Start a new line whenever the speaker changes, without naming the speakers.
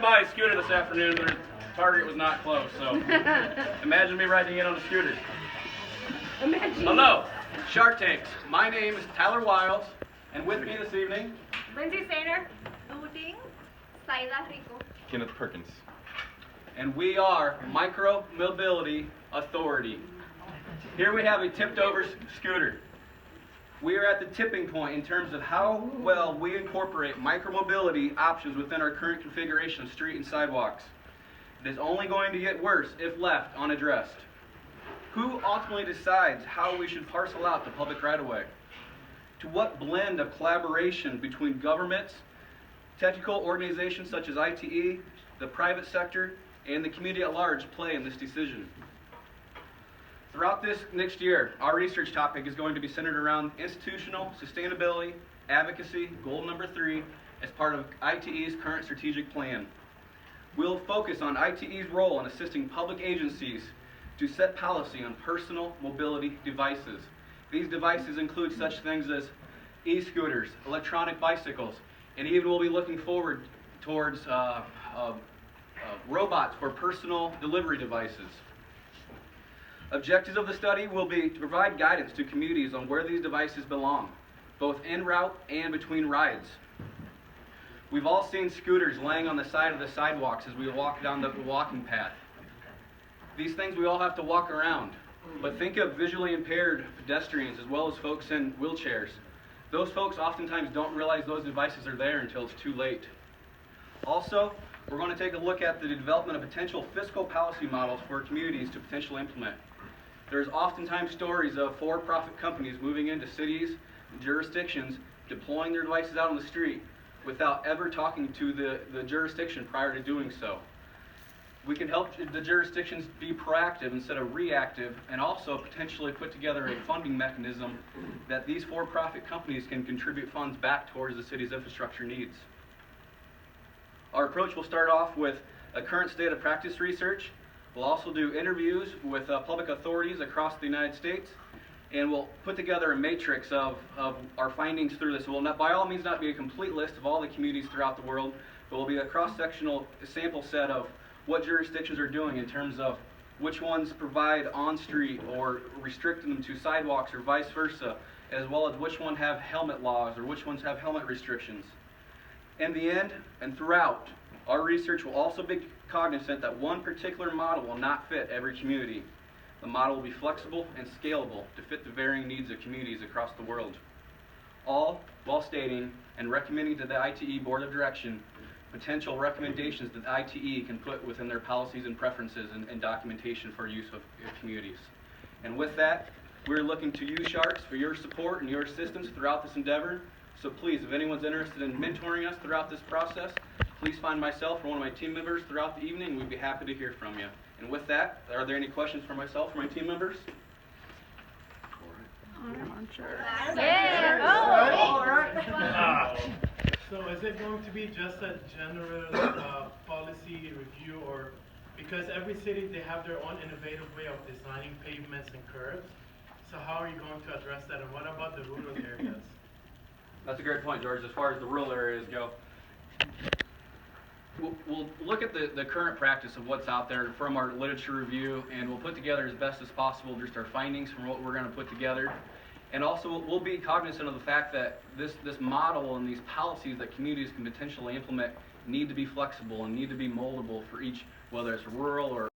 buy a scooter this afternoon, but Target was not closed, so imagine me riding in on a scooter.
Imagine.
Hello, Shark Tanks. My name is Tyler Wiles, and with me this evening,
Lindsay Sainer.
Looting, Saida Rico.
Kenneth Perkins.
and we are Micro Mobility Authority. Here we have a tipped over scooter. We are at the tipping point in terms of how well we incorporate micromobility options within our current configuration of street and sidewalks. It is only going to get worse if left unaddressed. Who ultimately decides how we should parcel out the public right-of-way? To what blend of collaboration between governments, technical organizations such as ITE, the private sector, and the community at large play in this decision? Throughout this next year, our research topic is going to be centered around institutional sustainability, advocacy, goal number 3, as part of ITE's current strategic plan. We'll focus on ITE's role in assisting public agencies to set policy on personal mobility devices. These devices include such things as e-scooters, electronic bicycles, and even we'll be looking forward towards robots for personal delivery devices. Objectives of the study will be to provide guidance to communities on where these devices belong, both en route and between rides. We've all seen scooters laying on the side of the sidewalks as we walk down the walking path. These things we all have to walk around, but think of visually impaired pedestrians as well as folks in wheelchairs. Those folks oftentimes don't realize those devices are there until it's too late. Also, we're going to take a look at the development of potential fiscal policy models for communities to potentially implement. There's oftentimes stories of for-profit companies moving into cities and jurisdictions, deploying their devices out on the street without ever talking to the jurisdiction prior to doing so. We can help the jurisdictions be proactive instead of reactive, and also potentially put together a funding mechanism that these for-profit companies can contribute funds back towards the city's infrastructure needs. Our approach will start off with a current state of practice research. We'll also do interviews with public authorities across the United States, and we'll put together a matrix of our findings through this. It will not, by all means, not be a complete list of all the communities throughout the world, but will be a cross-sectional sample set of what jurisdictions are doing in terms of which ones provide on-street or restricting them to sidewalks or vice versa, as well as which ones have helmet laws or which ones have helmet restrictions. In the end, and throughout, our research will also be cognizant that one particular model will not fit every community. The model will be flexible and scalable to fit the varying needs of communities across the world. All while stating and recommending to the ITE Board of Direction potential recommendations that ITE can put within their policies and preferences and documentation for use of communities. And with that, we're looking to you, Sharks, for your support and your assistance throughout this endeavor. So please, if anyone's interested in mentoring us throughout this process, please find myself or one of my team members throughout the evening. We'd be happy to hear from you. And with that, are there any questions for myself or my team members?
Yeah.
Oh,
all right.
So is it going to be just a general policy review, or because every city, they have their own innovative way of designing pavements and curbs, so how are you going to address that, and what about the rural areas?
That's a great point, George. As far as the rural areas go, we'll look at the current practice of what's out there from our literature review, and we'll put together as best as possible just our findings from what we're going to put together. And also, we'll be cognizant of the fact that this model and these policies that communities can potentially implement need to be flexible and need to be moldable for each, whether it's rural or